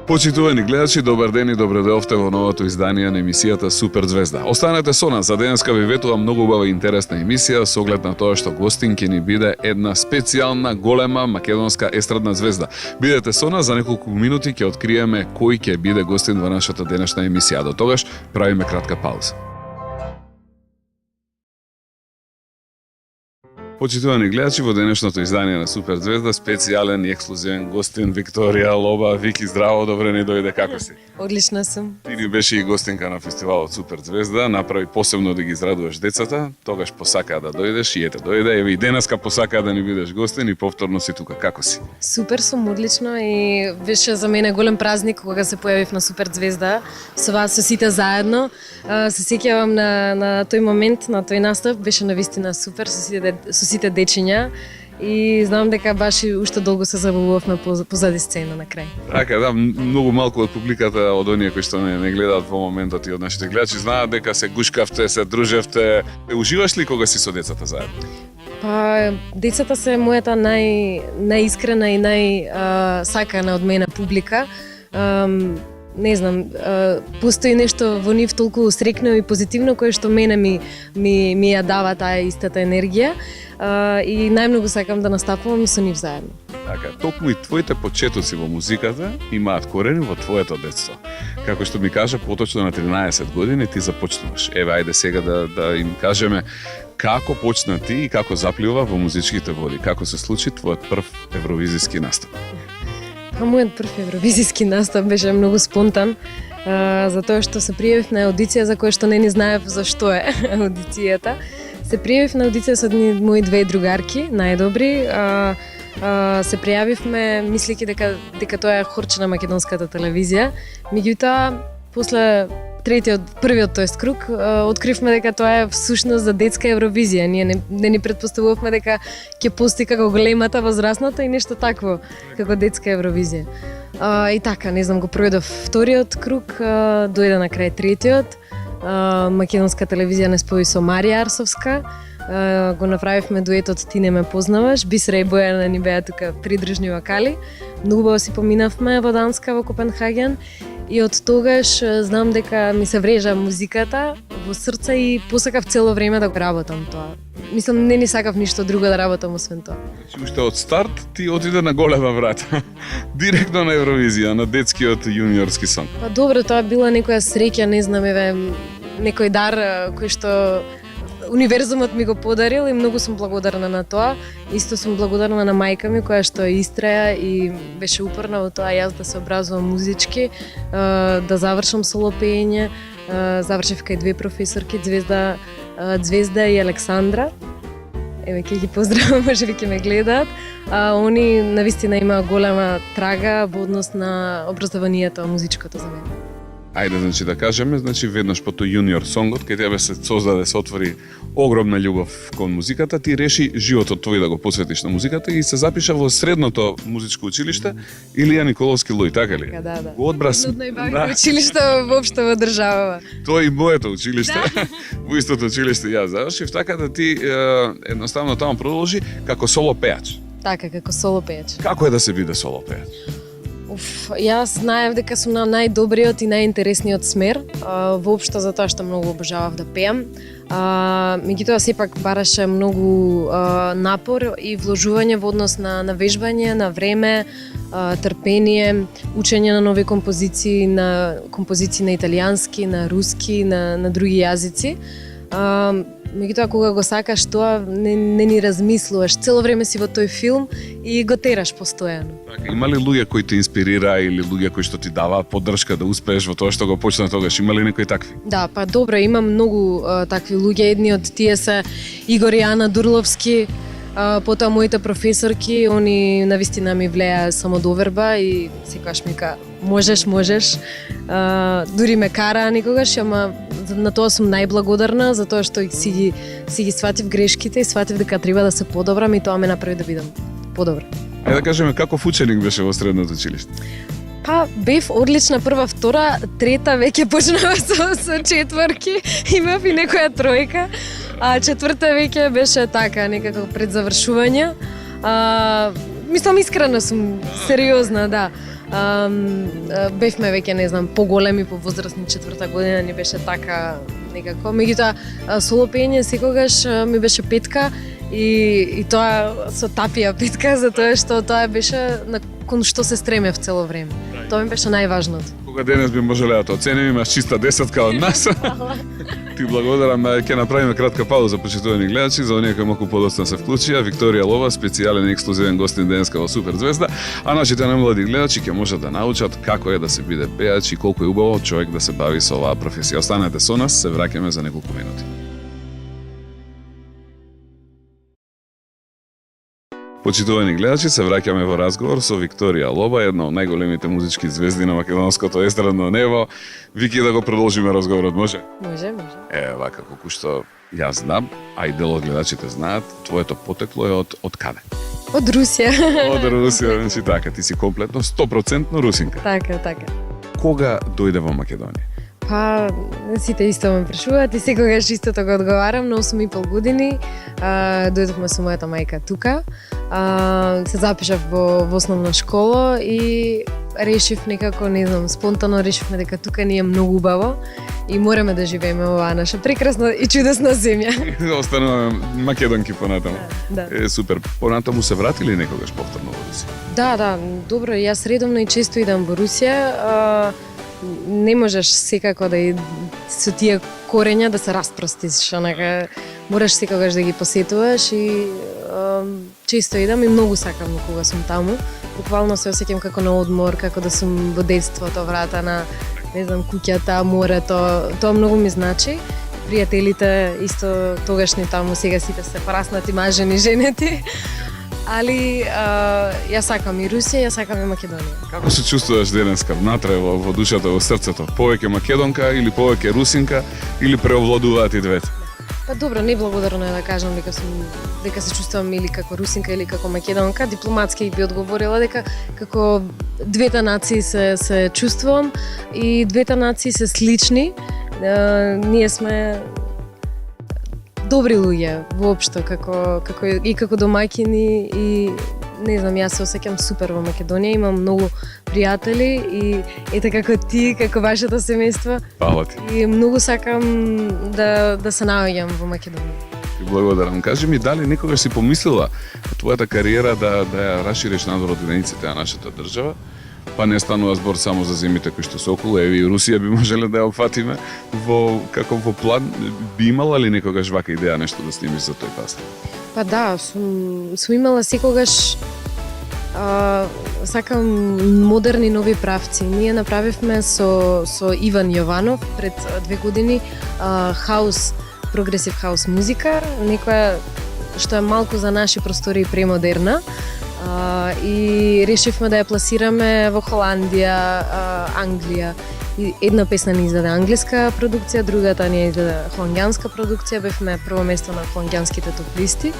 Почитувани гледачи, добар ден и добре дојавте во новото издание на емисијата Супер звезда. Останете со нас, за денеска ви ветува многу убава и интересна емисија со оглед на тоа што гостин ќе ни биде една специјална голема македонска естрадна звезда. Бидете со нас, за неколку минути ќе откриеме кој ќе биде гостин во нашата денешна емисија. До тогаш правиме кратка пауза. Почитувани гледачи, во денешното издание на Супер звезда специјален и ексклузивен гостин Викторија Лоба. Вики, здраво, добре ни дојде, како си? Одлична сум. Ти ни беше и гостинка на фестивалот Супер звезда, направи посебно да ги израдуваш децата, тогаш посакаа да дојдеш и ете дојде, еве и денеска посакаа да ни бидеш гостин и повторно си тука, како си? Супер сум, одлично и беше за мене голем празник кога се појавив на Супер звезда со вас, со сите заедно. Се сеќавам на тој момент, на тој настап, беше навистина супер со сите дечиња и знам дека баш и уште долго се забавувавме позади сцена на крај. Така, да, многу малку од публиката, од оние кои што не гледаат во моментот и од нашите гледачи, знаат дека се гушкавте, се дружевте. Уживаш ли кога си со децата заедно? Па, децата се мојата најискрена и најсакана од мене публика. Не знам, постои нешто во нив толку срекно и позитивно кое што мене ми ја дава таа истата енергија и најмногу сакам да настапувам и со нив заедно. Така, токму и твоите почетоци во музиката имаат корени во твоето детство. Како што ми кажа, поточно на 13 години ти започнуваш. Еве, ајде сега да им кажеме како почна ти и како запливува во музичките води. Како се случи твојот прв евровизиски настап? Мојот прв евровизиски настап беше многу спонтан, затоа што се пријавив на аудиција за која што не ни знаев за што е аудицијата. Се пријавив на аудиција со мои две другарки, најдобри. Се пријавивме мислејќи дека тоа е хорче на македонската телевизија. Меѓутоа, после првиот круг, откривме дека тоа е всушност за детска Евровизија. Ние не ни претпоставувавме дека ќе постои како големата, возрастната и нешто такво, како детска Евровизија. И така, не знам, го проведов вториот круг, дојде на крај третиот. Македонска телевизија не спои со Марија Арсовска. Го направивме дуетот Ти не ме познаваш. Бисера и Бојана ни беа тука придружни вокали. Многу убаво си поминавме во Данска, во Копенхаген. И од тогаш знам дека ми се врежа музиката во срце и посакав цело време да го работам тоа. Мислам, не ни сакав ништо друго да работам освен тоа. Значи, уште од старт ти отиде на голема врата. Директно на Евровизија, на детскиот јуниорски сон. Па добро, тоа била некоја среќа, не знам, еве, некој дар кој што универзумот ми го подарил и многу сум благодарна на тоа. Исто сум благодарна на мајка ми која што извистраја и беше упорна во тоа јас да се образувам музички, да завршам соло пеење. Завршив кај две професорки, Звезда и Александра. Еве, ќе ги поздравам, можеби ќе ме гледаат. Они навистина имаа голема трага во однос на образованието музичкото за мене. Ајде, значи да кажеме, веднаш по тој јуниор сонгот, кај тебе се создаде, се отвори огромна љубов кон музиката, ти реши животот твој да го посветиш на музиката и се запиша во средното музичко училиште Илија Николовски Лој, така ли? Да. Го одбрас. Најбавно училиште воопшто во државава. Тоа и моето училиште. Во истото училиште јас завршив, така да ти едноставно таму продолжи како соло пејач. Така, како соло пејач. Како е да се биде соло пејач? Јас знаев дека сум на најдобриот и најинтересниот смер, воопшто затоа што многу обожавав да пеам. Меѓутоа сепак бараше многу напор и вложување во однос на вежбање, на време, трпение, учење на нови композиции, на италијански, на руски, на други јазици. Меѓутоа кога го сакаш тоа, не ни размислуваш, цело време си во тој филм и го тераш постојано. Така, има ли луѓе кои те инспирира или луѓе кои што ти даваат поддршка да успееш во тоа што го почна тогаш? Има ли некои такви? Да, па добро, има многу такви луѓе. Едни од тие се Игор и Ана Дурловски, потоа моите професорки, они навистина ми влеа самодоверба и секогаш ми ка можеш. Дури ме караа никогаш, ама на тоа сум најблагодарна, затоа што си ги сватив грешките и сватив дека треба да се подобрам и тоа ме направи да бидам подобра. Ајде да кажеме каков ученик беше во средното училиште? Па, бев одлична прва, втора, трета веќе почнава со четворки, имав и некоја тројка, а четврта веќе беше така, некако пред завршување. Мислам, искрена сум, сериозна, да. Бевме веќе, не знам, поголеми, повозрастни, 4-та година ни беше така некако. Меѓутоа, соло пеење секогаш ми беше петка и тоа со тапија петка, затоа што тоа беше на кон што се стремев цело време. Тоа ми беше најважното. Кога денес би можеле да те оценим, имаш чиста десетка од нас. Ти благодарам, ќе направиме кратка пауза, почитувани гледачи, за оние кои малку подоцна се вклучија. Викторија Лова, специјален ексклузивен гостин денеска во Супер Звезда, а нашите најмлади гледачи ќе можат да научат како е да се биде пеач и колку е убаво човек да се бави со оваа професија. Останете со нас, се враќаме за неколку минути. Почитувани гледачи, се враќаме во разговор со Викторија Лоба, една од најголемите музички звезди на македонското естрадно небо. Вики, да го продолжиме разговорот, може? Може. Вака, колку што јас знам, а и дел од гледачите знаат, твоето потекло е од каде? Од Русија. Од Русија, значи така, ти си комплетно 100% русинка. Така. Кога дојде во Македонија? Па, сите исто ме прашуваат и секогаш истото го одговарам. На 8,5 години дојдовме со мојата мајка тука. Се запишав во основна школа и решив некако, не знам, спонтано решивме дека тука ни е многу убаво и мораме да живееме во оваа наша прекрасна и чудесна земја. Остануваме македонки понатаму. Да. Супер. Понатаму се вратили некогаш повторно во Русија? Да, добро, јас редовно и често идам во Русија. Не можеш секако да со тие корења да се распростиш, онака мораш секогаш да ги посетуваш и често идам и многу сакам кога сум таму. Буквално се осеќам како на одмор, како да сум во детството, вратана, не знам, куќата, морето, тоа многу ми значи. Пријателите исто тогашни таму, сега сите се пораснати мажени, женети. Али јас сакам и Русија, јас сакам и Македонија. Како се чувствуваш денеска внатре во душата, во срцето? Повеќе македонка или повеќе русинка или преовладуваат и двете? Па добро, неблагодарно е да кажам дека се чувствувам или како русинка или како македонка. Дипломатски би одговорила дека како двете нации се чувствувам и двете нации се слични. Ние сме добри луѓе воопшто како домаќини и не знам, јас се осеќам супер во Македонија, имам многу пријатели и ете како ти, како вашето семејство. Фала ти. И многу сакам да се наоѓам во Македонија. Ти благодарам. Кажи ми, дали некогаш си помислила твојата кариера да ја расшириш надвор од границите на нашата држава? Па не станува збор само за земјите кои што се околу, еви и Русија би можеле да ја опфатиме во план. Би имала ли некогаш вака идеја нешто да снимиш за тој пас? Па да, сум имала секогаш сакам модерни нови правци. Ние направивме со Иван Јованов пред 2 години хаус, прогресив хаус музика, некоја што е малку за наши простори премодерна. И решивме да ја пласираме во Холандија, Англија. И една песна ни издаде англиска продукција, другата ни издаде холандјанска продукција. Бевме прво место на холандјанските топ-листи.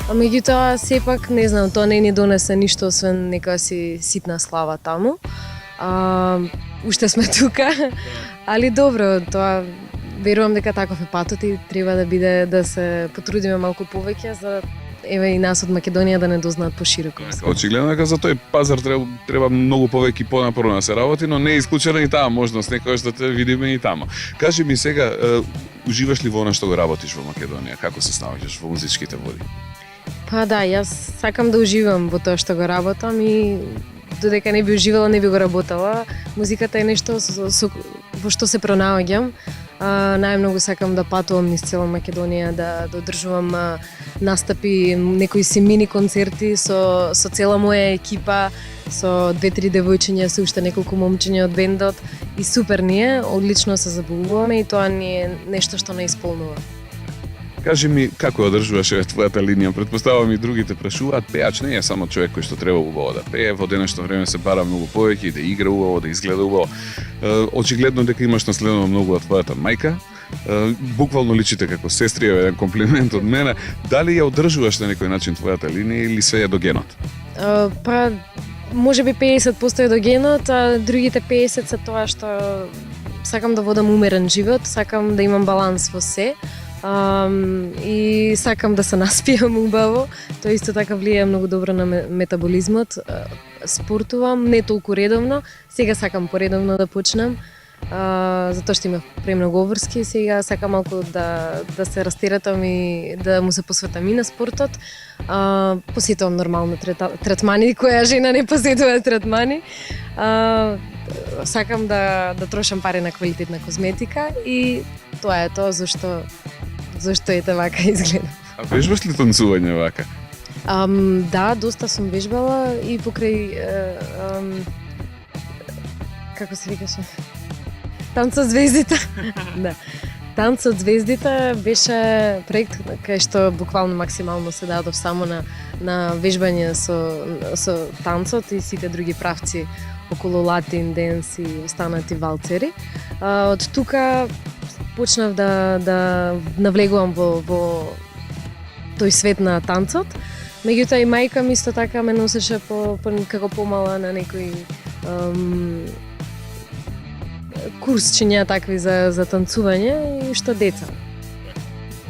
А меѓутоа, сепак, не знам, тоа не ни донесе ништо освен некоја си ситна слава таму. Уште сме тука, али добро, тоа верувам дека таков е патот и треба да биде да се потрудиме малку повеќе за еве и нас од Македонија да не дознаат пошироко. Очигледно дека за тој пазар треба многу повеќе и понапорно да се работи, но не е исклучена и таа можност некогаш да те видиме и таму. Кажи ми сега, уживаш ли во она што го работиш во Македонија? Како се снаоѓаш во музичките води? Па да, јас сакам да уживам во тоа што го работам и додека не би уживала, не би го работела. Музиката е нешто во што се пронаоѓам. Најмногу сакам да патувам низ цела Македонија, да одржувам настапи, некои си мини концерти со цела моја екипа, со 2-3 девојчиња, со уште неколку момчиња од бендот и супер ни е, одлично се забавуваме и тоа ни е нешто што не исполнува. Кажи ми, како ја одржуваш твојата линија? Претпоставувам и другите прашуваат, пеач не е само човек кој што треба убаво да пее, во денешно време се бара многу повеќе и да игра убаво, да изгледа убаво. Очигледно дека имаш наследено многу од твојата мајка. Буквално личите како сестри, еден комплимент од мене. Дали ја одржуваш на некој начин твојата линија или све е до генот? Па, може би 50% е до генот, а другите 50% се тоа што сакам да водам умерен живот, сакам да имам баланс во се. И сакам да се наспијам убаво. Тоа исто така влијае многу добро на метаболизмот. спортувам, не толку редовно. Сега сакам поредовно да почнам. Затоа што имав премногу обврски, сега сакам малку да се растеретам и да му се посветам и на спортот. Посетувам нормално третмани, која жена не посетува третмани. Сакам да трошам пари на квалитетна козметика и тоа е тоа зашто ете вака изгледам. А вежбаш ли танцување вака? Да, доста сум вежбала и покрај како се викаше? Танц од звездите. Да. Танц од звездите беше проект кај што буквално максимално се дадов само на вежбање со танцот и сите други правци околу латин, денс и останати валцери. Од тука почнав да навлегувам во тој свет на танцот. Меѓутоа и мајка ми исто така ме носеше како помала на некои курсчиња такви за танцување и што деца.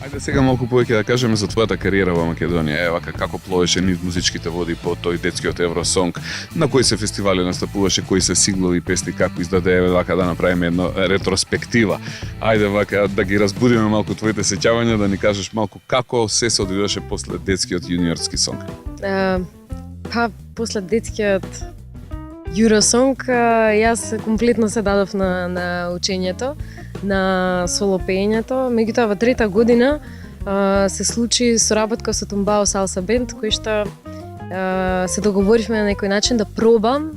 Ајде сега малку повеќе да кажеме за твојата кариера во Македонија. Вака како пловеше низ музичките води по тој детскиот Евросонг, на кои се фестивали настапуваше, кои се синглови песни, како издаде, вака да направиме една ретроспектива. Ајде вака да ги разбудиме малку твоите сеќавања, да ни кажеш малку како се одвиваше после детскиот јуниорски сонг. После детскиот Eurosong, јас комплетно се дадов на учењето, на соло пеењето. Меѓутоа во трета година се случи соработка со Тумбао Салса Бенд, кој што се договоривме на некој начин да пробам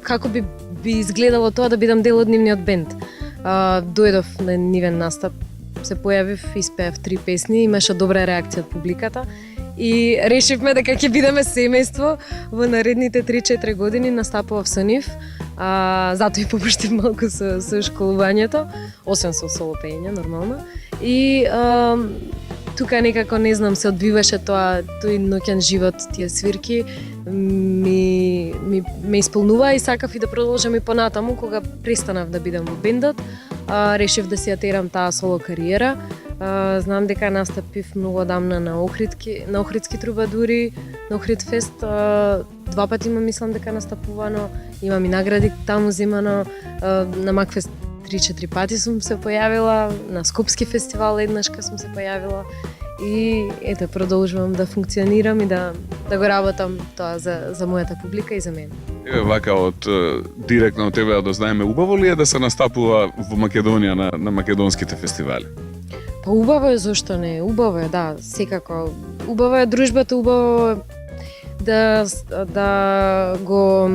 како би изгледало тоа да бидам дел од нивниот бенд. Дојдов на нивен настап, се појавив, испеав 3 песни, имаше добра реакција од публиката и решивме дека ќе бидеме семејство во наредните 3-4 години. Настапував со нив, затоа и попуштив малку со школувањето, освен со соло пеење нормално. И тука некако не знам се одвиваше тој ноќен живот, тие свирки ме исполнува и сакав и да продолжам и понатаму. Кога престанав да бидам во бендот, решив да си ја терам таа соло кариера. Знам дека настапив многу одамна на Охридски трубадури, на Охрид фест. 2 пати мислам дека настапувано, имам и награди таму земано. На Макфест 3-4 пати сум се појавила, на Скопски фестивал еднашка сум се појавила. И ете, продолжувам да функционирам и да го работам тоа за мојата публика и за мене. Еве вака директно од тебе да дознаеме, убаво ли е да се настапува во Македонија на македонските фестивали? Па убаво е, зошто не? Убаво е, да, секако. Убаво е дружбата, убаво е да го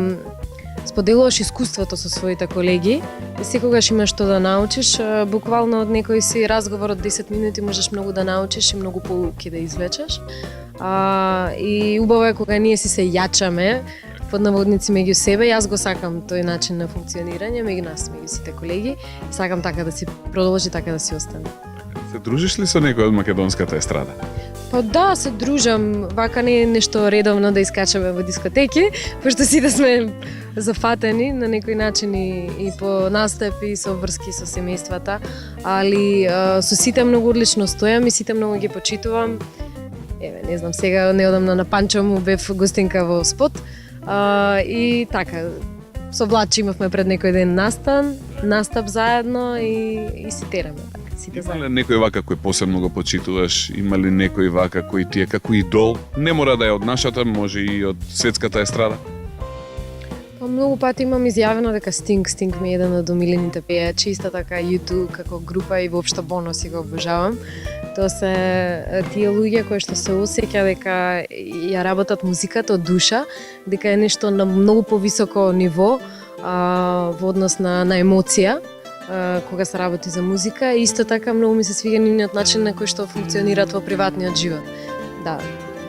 споделуваш искуството со своите колеги и секогаш имаш што да научиш. Буквално од некој си разговор од 10 минути можеш многу да научиш и многу поуки да извлечеш. И убаво е кога ние си се јачаме под наводници меѓу себе. Јас го сакам тој начин на функционирање меѓу нас, меѓу сите колеги. Сакам така да си продолжи, така да си остане. Се дружиш ли со некој од македонската естрада? Па да, се дружам. Вака не е нешто редовно да искачаме во дискотеки, пошто сите сме зафатени на некој начин и по настапи, со врски со семејствата, али со сите многу одлично стојам и сите многу ги почитувам. Еве, не знам, сега неодамна на Панчо му бев гостинка во спот. И така, со Влачи имавме пред некој ден настап заедно и си тераме. Има ли некој вака кој посебно го почитуваш? Има ли некој вака кој ти е како идол? Не мора да е од нашата, може и од светската естрада. Па многу пати имам изјавено дека Sting ми е еден од омилените пејачи, исто така YouTube како група и воопшто Боно си го обожавам. Тоа се тие луѓе кои што се осеќа дека ја работат музиката од душа, дека е нешто на многу повисоко ниво во однос на емоција. Кога се работи за музика, и исто така многу ми се свига нивниот начин на кој што функционираат во приватниот живот. Да,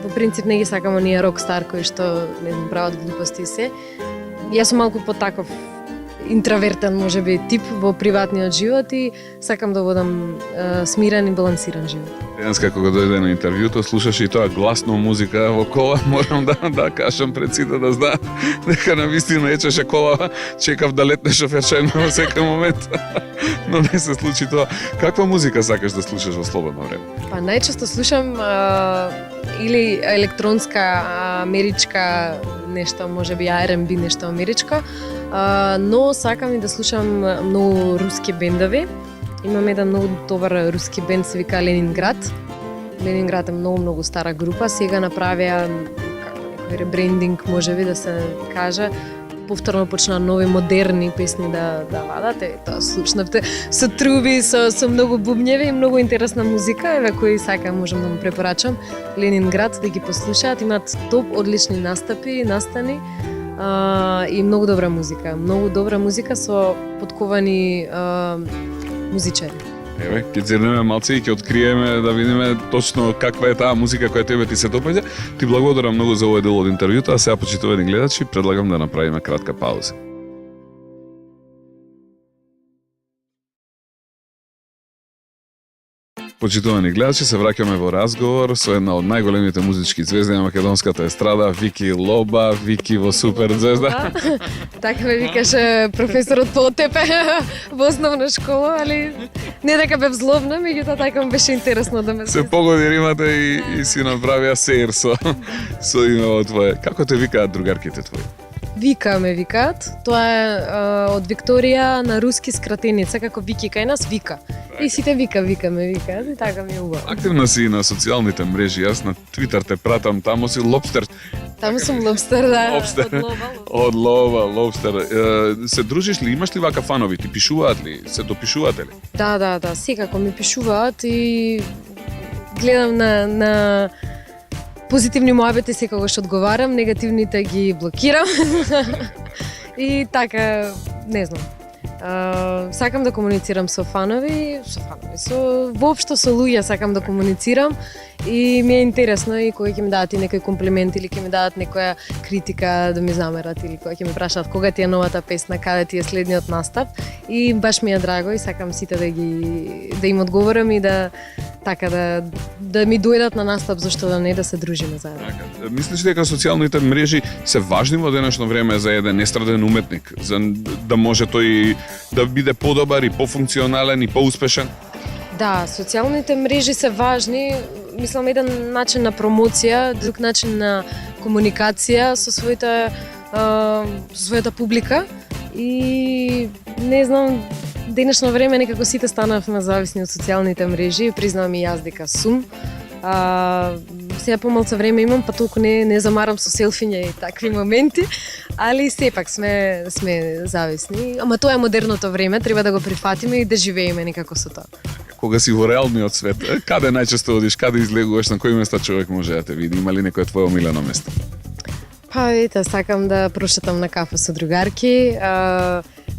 во принцип не ги сакам оние рокстар кои што не знам прават глупости и се. Јас сум малку потаков интровертен можеби тип во приватниот живот и сакам да водам смирен и балансиран живот. Денеска кога дојде на интервјуто, слушаш и тоа гласно музика во кола, морам да кажам пред сите да знаат дека навистина ечеше кола, чекав да летне шоферчајно во секој момент. Но не се случи тоа. Каква музика сакаш да слушаш во слободно време? Па најчесто слушам или електронска, америчка, нешто, можеби R&B, нешто америчко. Но сакам и да слушам многу руски бендови. Имам еден многу добар руски бенд, се вика Ленинград. Ленинград е многу стара група, сега направија некој ребрендинг, можеби да се каже. Повторно почна нови модерни песни да вадат, тоа слушнавте со труби, со многу бубњеви и многу интересна музика, еве кој сака можам да му препорачам. Ленинград да ги послушаат, имаат топ одлични настани и многу добра музика со подковани музичари. Еве, ќе зеднеме малце и ќе откриеме да видиме точно каква е таа музика која тебе ти се допаѓа. Ти благодарам многу за овој дел од интервјуто, а сега почитувани гледачи, предлагам да направиме кратка пауза. Почитувани гледачи, се враќаме во разговор со една од најголемите музички звезди на македонската естрада, Вики Лоба, Вики во Супер звезда. Така ме викаше професорот по тебе во основна школа, али не дека бев злобна, меѓутоа така ми беше интересно да ме се погоди римата и си направија сеир со името твое. Како те викаат другарките твои? Вика ме викаат. Тоа е од Викторија на руски скратеница, како Вики кај нас Вика. И сите Вика ме викаат и така ми е убаво. Активна си на социјалните мрежи, јас на Твитер те пратам, таму си лобстер. Таму сум лобстер, да. Лобстер. Од лова, лобстер. Се дружиш ли, имаш ли вака фанови, ти пишуваат ли, се допишувате ли? Да, секако ми пишуваат и гледам на позитивни муабети секогаш одговарам, негативните ги блокирам. И така, не знам. Сакам да комуницирам со фанови, воопшто со луѓе сакам да комуницирам и ми е интересно и кога ќе ми дадат и некој комплимент или ќе ми дадат некоја критика да ми замерат или кога ќе ми прашаат кога ти е новата песна, каде ти е следниот настап и баш ми е драго и сакам сите да им одговорам и да ми дојдат на настап, зашто да не, да се дружиме заедно. Мислиш дека социјалните мрежи се важни во денешно време за еден естраден уметник, за да може тој да биде подобар и пофункционален и поуспешен? Да, социјалните мрежи се важни, мислам еден начин на промоција, друг начин на комуникација со својата публика и не знам, денешно време некако сите станавме зависни од социјалните мрежи, признавам и јас дека сум. Сега помалку време имам, па толку не замарам со селфиња и такви моменти, али сепак сме зависни. Ама тоа е модерното време, треба да го прифатиме и да живееме некако со тоа. Кога си во реалниот свет, каде најчесто одиш, каде излегуваш, на кои места човек може да те види, има ли некое твое омилено место? Па ете, сакам да прошетам на кафе со другарки,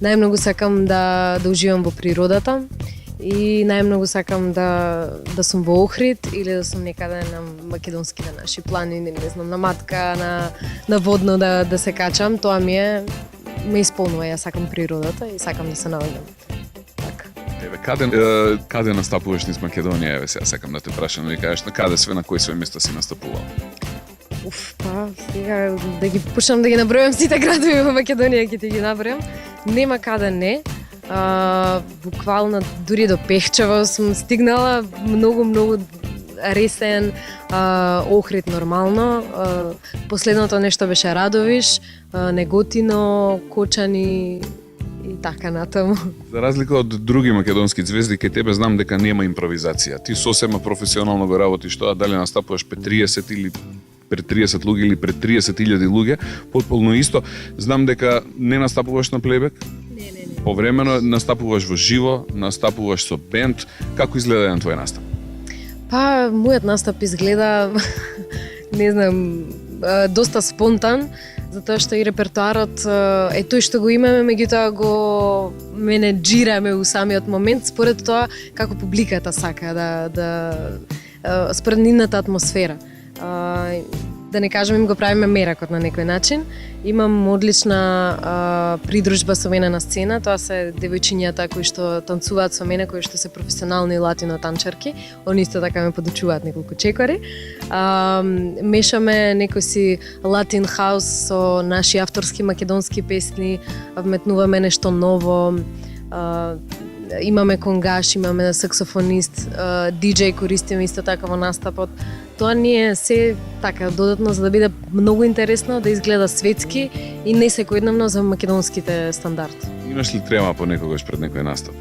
најмногу сакам да уживам во природата и најмногу сакам да сум во Охрид или да сум некаде на македонските наши планини, не знам, на Матка, на водно да се качам, тоа ме исполнува, јас сакам природата и сакам да се наоѓам. Така. Каде настапуваш низ Македонија? Еве сега сакам да те прашам, да ми кажеш на каде све, на кои све места си настапувал? Па, сега да ги пушам да ги набројам сите градови во Македонија, ќе ти ги набројам. Нема каде не. Буквално дури до Пехчево сум стигнала, многу Ресен, Охрид нормално. Последното нешто беше Радовиш, Неготино, Кочани и така натаму. За разлика од други македонски звезди, кај тебе знам дека нема импровизација. Ти сосема професионално го работиш тоа, дали настапуваш пред 30 или пред 30 луѓе или пред 30.000 луѓе, потполно исто. Знам дека не настапуваш на плейбек. Не. Повремено настапуваш во живо, настапуваш со бенд. Како изгледа еден твој настап? Па, мојот настап изгледа, не знам, доста спонтан, затоа што и репертоарот е тој што го имаме, меѓутоа го менеджираме у самиот момент според тоа како публиката сака според нивната атмосфера. Да не кажем им го правиме меракот на некој начин. Имам одлична придружба со мене на сцена, тоа се девојчињата кои што танцуваат со мене, кои што се професионални латино танчарки. Они исто така ме подучуваат неколку чекори. Мешаме некој си латин хаус со наши авторски македонски песни, вметнуваме нешто ново. имаме конгаш, имаме саксофонист, диџеј користиме исто така во настапот. Тоа ни е се така додатно за да биде многу интересно, да изгледа светски и не секојдневно за македонските стандарди. Имаш ли трема понекогаш пред некој настап?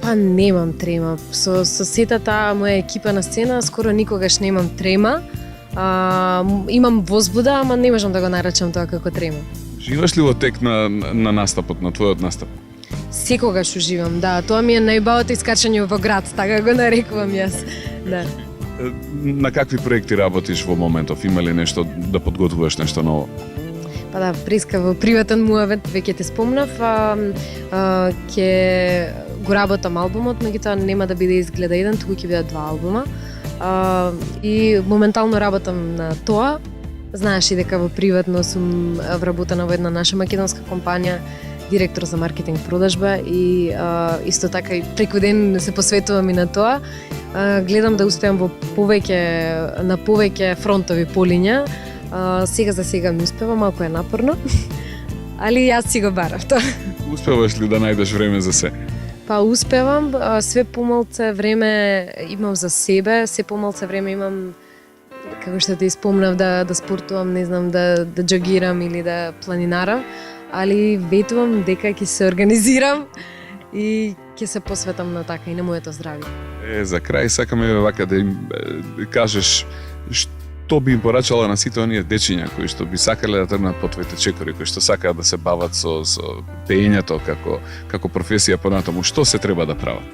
Па немам трема. Со сета таа моја екипа на сцена скоро никогаш немам трема. Имам возбуда, ама не можам да го наречам тоа како трема. Живаш ли во тек на настапот, на твојот настап? Секогаш уживам, да. Тоа ми е најбавото искачање во град, така го нарекувам јас. Да. На какви проекти работиш во моментов? Има ли нешто да подготвуваш нешто ново? Па да, приска во приватен муавет, веќе те спомнав, ќе го работам албумот, меѓутоа нема да биде изгледа еден, туку ќе бидат два албума. И моментално работам на тоа. Знаеш и дека во приватно сум вработена во една наша македонска компанија, директор за маркетинг продажба и исто така и преку ден се посветувам и на тоа. Гледам да успеам на повеќе фронтови полиња. Сега за сега ми успева, малку е напорно, али јас си го барав тоа. Успеваш ли да најдеш време за се? Па успевам, све помалце време имам за себе, све помалце време имам, како што ти спомнав, да спортувам, не знам, да џогирам или да планинарам, али ветувам дека ќе се организирам и ќе се посветам на така и на моето здравје. За крај сакаме вака да им кажеш што би им порачала на сите оние дечиња кои што би сакале да тргнат по твоите чекори, кои што сакаат да се бават со пеењето како професија понатаму, што се треба да прават?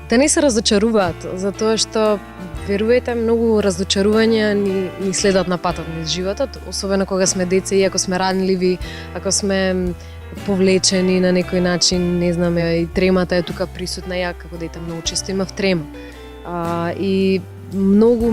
Да не се разочаруваат, затоа што верувајте, многу разочарувања ни следат на патот низ животот, особено кога сме деца и ако сме ранливи, ако сме повлечени на некој начин, не знам, и тремата е тука присутна, ја како дете многу често имав трема. И многу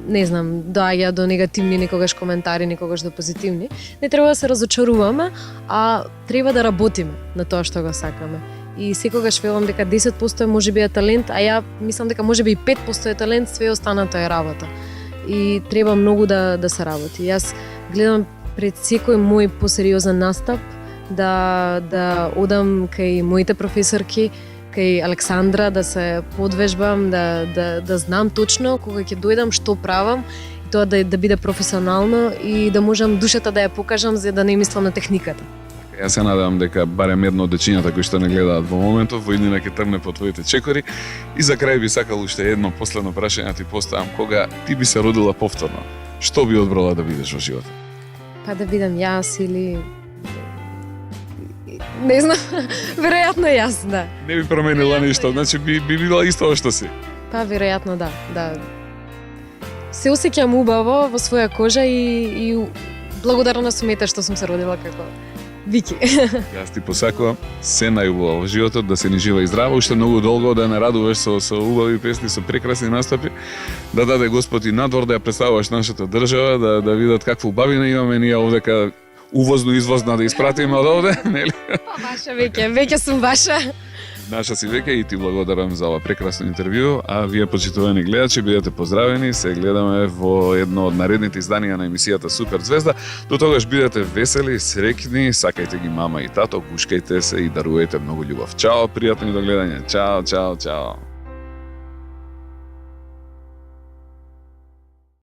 не знам, доаѓа до негативни некогаш коментари, некогаш до позитивни. Не треба да се разочаруваме, а треба да работиме на тоа што го сакаме. И секогаш велам дека 10% може би е талент, а ја мислам дека може би и 5% е талент, све останато е работа. И треба многу да се работи. Јас гледам пред секој мој посериозен настап да одам кај моите професорки, кај Александра, да се подвежбам, да знам точно кога ќе дојдам што правам, и тоа да биде професионално и да можам душата да ја покажам за да не мислам на техниката. Јас се надевам дека барем едно од дечињата кои што не гледаат во моментов, во иднина ќе тргне по твоите чекори. И за крај би сакал уште едно последно прашање ти поставам, кога ти би се родила повторно, што би одбрала да бидеш во животот? Па да бидам јас или не знам, веројатно јас, да. Не би променила ништо, значи би била исто што си. Па веројатно да. Се осеќам убаво во своја кожа и благодарна сум ете што сум се родила како Вики. Јас ти посакувам се најубаво во животот, да се ни жива и здрава, уште многу долго да не радуваш со убави песни, со прекрасни настапи, да даде Господ и надвор да ја представуваш нашата држава, да видат каква убавина имаме ние овдека, увозно-извозно да испратиме од овде, нели? Па ваша веќе сум ваша. Наша си веќе и ти благодарам за ова прекрасно интервју, а вие почитувани гледачи бидете поздравени, се гледаме во едно од наредните изданија на емисијата Супер звезда. До тогаш бидете весели, среќни, сакајте ги мама и тато, гушкајте се и дарувајте многу љубов. Чао, пријатно и до гледање. Чао.